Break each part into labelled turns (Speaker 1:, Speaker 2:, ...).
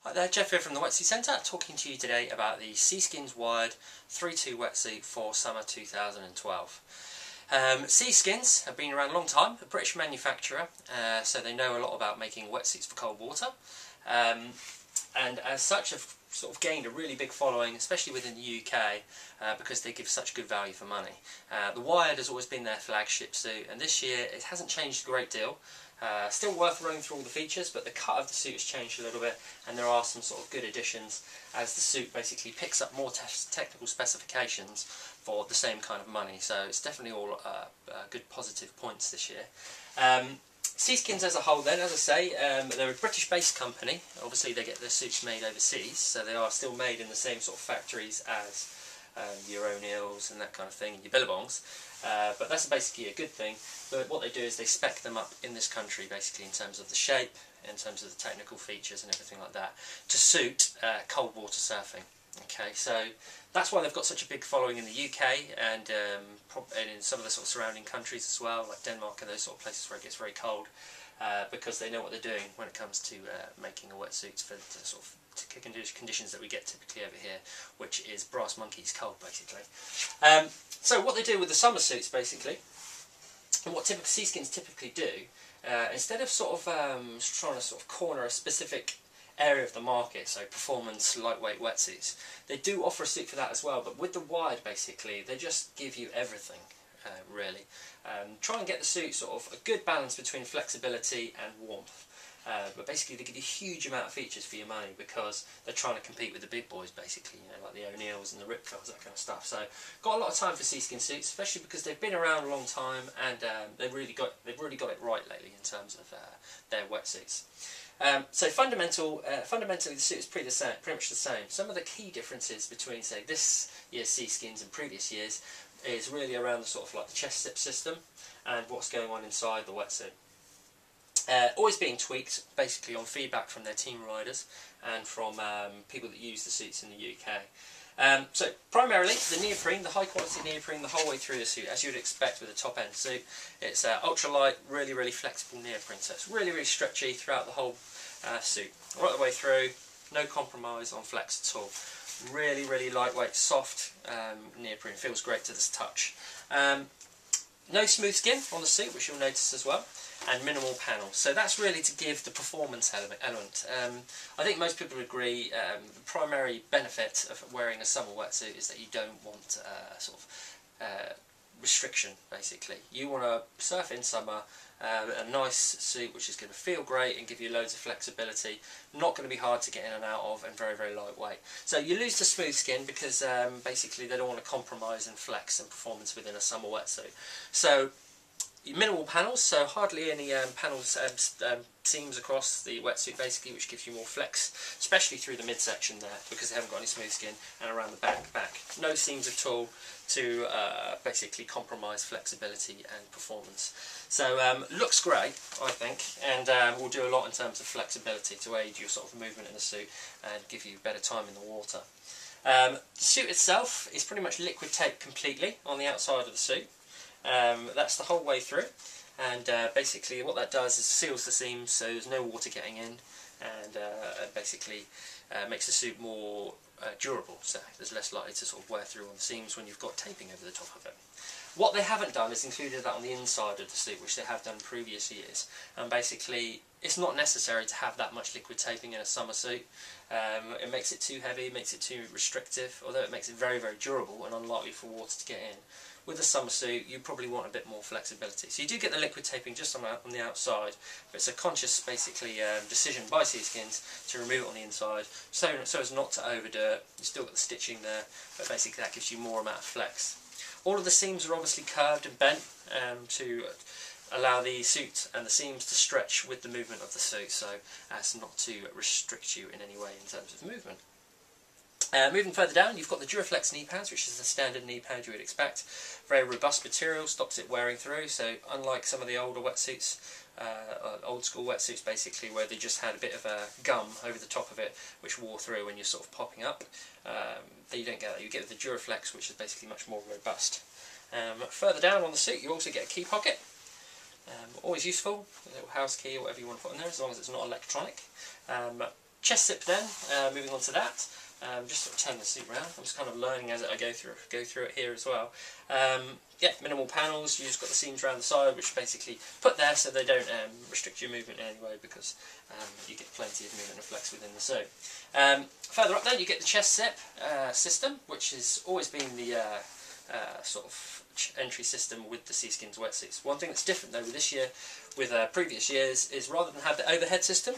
Speaker 1: Hi there, Jeff here from the Wetsuit Centre, talking to you today about the Seaskins Wired 3-2 wetsuit for summer 2012. Seaskins have been around a long time, a British manufacturer, so they know a lot about making wetsuits for cold water, and as such have sort of gained a really big following, especially within the UK, because they give such good value for money. The Wired has always been their flagship suit, and this year it hasn't changed a great deal. Still worth running through all the features, but the cut of the suit has changed a little bit, and there are some sort of good additions as the suit basically picks up more technical specifications for the same kind of money. So it's definitely all good positive points this year. Seaskins as a whole then, as I say, they're a British-based company. Obviously they get their suits made overseas, so they are still made in the same sort of factories as your O'Neills and that kind of thing, and your Billabongs. But that's basically a good thing. But what they do is they spec them up in this country, basically in terms of the shape, in terms of the technical features and everything like that, to suit cold water surfing. Okay, so that's why they've got such a big following in the UK and in some of the sort of surrounding countries as well, like Denmark and those sort of places where it gets very cold, because they know what they're doing when it comes to making a wetsuit for the sort of conditions that we get typically over here, which is brass monkeys cold, basically. So what they do with the summer suits, basically, and what Seaskins typically do, instead of sort of trying to sort of corner a specific area of the market, so performance lightweight wetsuits, they do offer a suit for that as well, but with the Wired basically they just give you everything, really. Try and get the suit sort of a good balance between flexibility and warmth. But basically they give you a huge amount of features for your money because they're trying to compete with the big boys, basically, you know, like the O'Neills and the Ripcurs, that kind of stuff. So got a lot of time for Seaskin suits, especially because they've been around a long time and they've really got it right lately in terms of their wetsuits. So fundamentally the suit is pretty much the same. Some of the key differences between, say, this year's Seaskins and previous years is really around the sort of like the chest zip system and what's going on inside the wetsuit. Always being tweaked basically on feedback from their team riders and from people that use the suits in the UK. So primarily the neoprene, the high quality neoprene the whole way through the suit, as you would expect with a top end suit. It's ultra light, really flexible neoprene, so it's really stretchy throughout the whole suit, right the way through, no compromise on flex at all. Really lightweight, soft neoprene, feels great to the touch. No smooth skin on the suit, which you'll notice as well, and minimal panels. So that's really to give the performance element. I think most people agree the primary benefit of wearing a summer wetsuit is that you don't want sort of restriction, basically. You want to surf in summer, a nice suit which is going to feel great and give you loads of flexibility, not going to be hard to get in and out of, and very lightweight. So you lose the smooth skin because basically they don't want to compromise in flex and performance within a summer wetsuit. So minimal panels, so hardly any panels, seams across the wetsuit basically, which gives you more flex, especially through the midsection there, because they haven't got any smooth skin, and around the back. No seams at all to basically compromise flexibility and performance. So looks great, I think, and will do a lot in terms of flexibility to aid your sort of movement in the suit and give you better time in the water. The suit itself is pretty much liquid taped completely on the outside of the suit. That's the whole way through, and basically what that does is seals the seams so there's no water getting in, and basically makes the suit more durable, so there's less likely to sort of wear through on the seams when you've got taping over the top of it. What they haven't done is included that on the inside of the suit, which they have done previous years, and basically it's not necessary to have that much liquid taping in a summer suit. It makes it too heavy, makes it too restrictive, although it makes it very durable and unlikely for water to get in. With a summer suit, you probably want a bit more flexibility. So you do get the liquid taping just on the outside, but it's a conscious, basically, decision by Seaskins to remove it on the inside, so as not to overdo it. You still got the stitching there, but basically that gives you more amount of flex. All of the seams are obviously curved and bent to allow the suit and the seams to stretch with the movement of the suit, so as not to restrict you in any way in terms of movement. Moving further down, you've got the Duraflex knee pads, which is the standard knee pad you would expect. Very robust material, stops it wearing through, so unlike some of the older wetsuits, old school wetsuits basically, where they just had a bit of a gum over the top of it which wore through when you're sort of popping up, you don't get that. You get the Duraflex, which is basically much more robust. Further down on the suit you also get a key pocket. Always useful, a little house key or whatever you want to put in there, as long as it's not electronic. Chest zip then, moving on to that. Just sort of turn the suit around. I'm just kind of learning as I go through it here as well. Yeah, minimal panels. You just got the seams around the side, which basically put there so they don't restrict your movement in any way, because you get plenty of movement and flex within the suit. Further up then, you get the chest zip system, which has always been the sort of entry system with the Seaskins wetsuits. One thing that's different though with this year, with previous years, is rather than have the overhead system,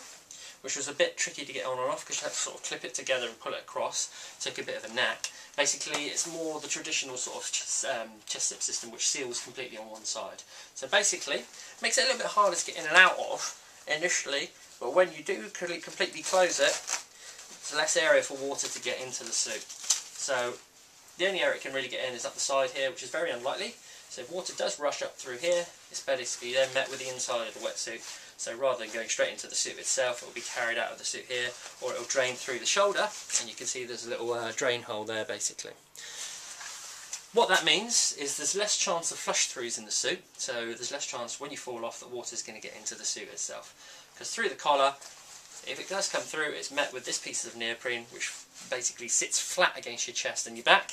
Speaker 1: which was a bit tricky to get on and off because you had to sort of clip it together and pull it across, took a bit of a knack. Basically it's more the traditional sort of chest zip system, which seals completely on one side. So basically it makes it a little bit harder to get in and out of initially, but when you do completely close it, there's less area for water to get into the suit. So the only area it can really get in is up the side here, which is very unlikely. So if water does rush up through here, it's basically then met with the inside of the wetsuit. So rather than going straight into the suit itself, it will be carried out of the suit here, or it will drain through the shoulder, and you can see there's a little drain hole there basically. What that means is there's less chance of flush throughs in the suit, so there's less chance when you fall off that water's going to get into the suit itself. Because through the collar, if it does come through, it's met with this piece of neoprene, which basically sits flat against your chest and your back,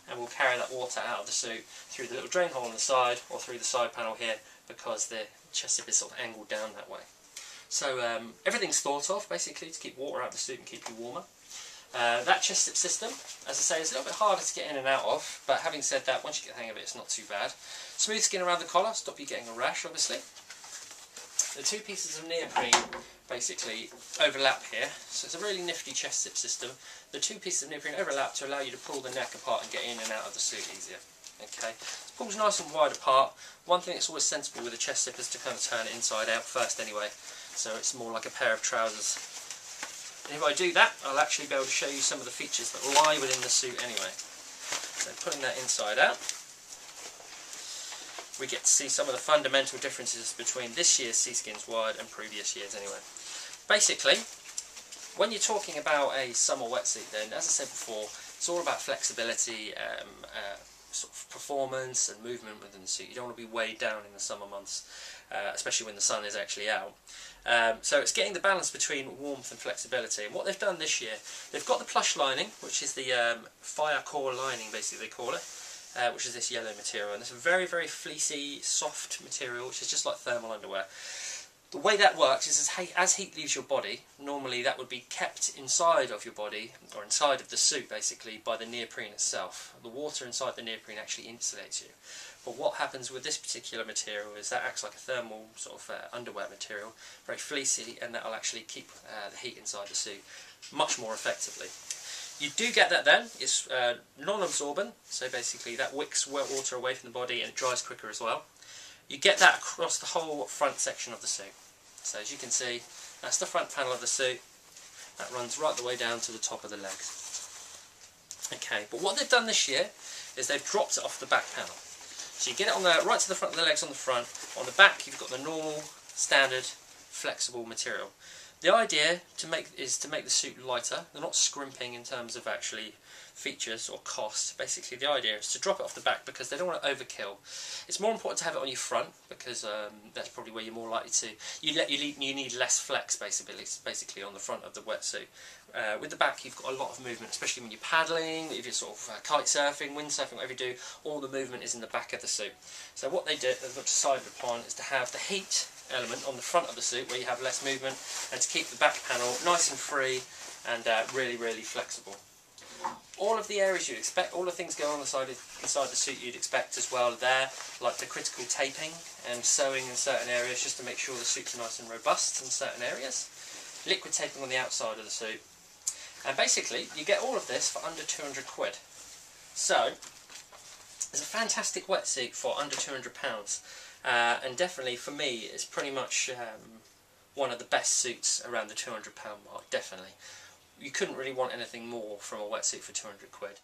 Speaker 1: and will carry that water out of the suit through the little drain hole on the side, or through the side panel here, because the chest zip is sort of angled down that way. So everything's thought of basically to keep water out of the suit and keep you warmer. That chest zip system, as I say, is a little bit harder to get in and out of, but having said that, once you get the hang of it, it's not too bad. Smooth skin around the collar, stop you getting a rash obviously. The two pieces of neoprene basically overlap here, so it's a really nifty chest zip system. The two pieces of neoprene overlap to allow you to pull the neck apart and get in and out of the suit easier. Okay, it pulls nice and wide apart. One thing that's always sensible with a chest zip is to kind of turn it inside out first anyway, so it's more like a pair of trousers. And if I do that, I'll actually be able to show you some of the features that lie within the suit anyway. So pulling that inside out, we get to see some of the fundamental differences between this year's Seaskins Wired and previous years anyway. Basically, when you're talking about a summer wetsuit then, as I said before, it's all about flexibility, sort of performance and movement within the suit. You don't want to be weighed down in the summer months, especially when the sun is actually out. So it's getting the balance between warmth and flexibility. And what they've done this year, they've got the plush lining, which is the fire core lining basically they call it, which is this yellow material, and it's a very, very fleecy, soft material, which is just like thermal underwear. The way that works is as heat leaves your body, normally that would be kept inside of your body, or inside of the suit basically, by the neoprene itself. The water inside the neoprene actually insulates you. But what happens with this particular material is that acts like a thermal sort of underwear material, very fleecy, and that will actually keep the heat inside the suit much more effectively. You do get that then, it's non-absorbent, so basically that wicks water away from the body and it dries quicker as well. You get that across the whole front section of the suit. So as you can see, that's the front panel of the suit. That runs right the way down to the top of the legs. Okay, but what they've done this year is they've dropped it off the back panel. So you get it on the right to the front of the legs on the front. On the back you've got the normal, standard, flexible material. The idea is to make the suit lighter. They're not scrimping in terms of actually features or cost. Basically the idea is to drop it off the back because they don't want to overkill. It's more important to have it on your front because that's probably where you're more likely to. You need less flex basically on the front of the wetsuit. With the back you've got a lot of movement, especially when you're paddling, if you're sort of kite surfing, windsurfing, whatever you do, all the movement is in the back of the suit. So what they've decided upon is to have the heat element on the front of the suit where you have less movement, and to keep the back panel nice and free and really, really flexible. All of the areas you'd expect, all the things going on inside the suit you'd expect as well there, like the critical taping and sewing in certain areas just to make sure the suit's nice and robust in certain areas. Liquid taping on the outside of the suit. And basically you get all of this for under 200 quid. So it's a fantastic wetsuit for under £200. And definitely for me it's pretty much one of the best suits around the £200 mark, definitely. You couldn't really want anything more from a wetsuit for 200 quid.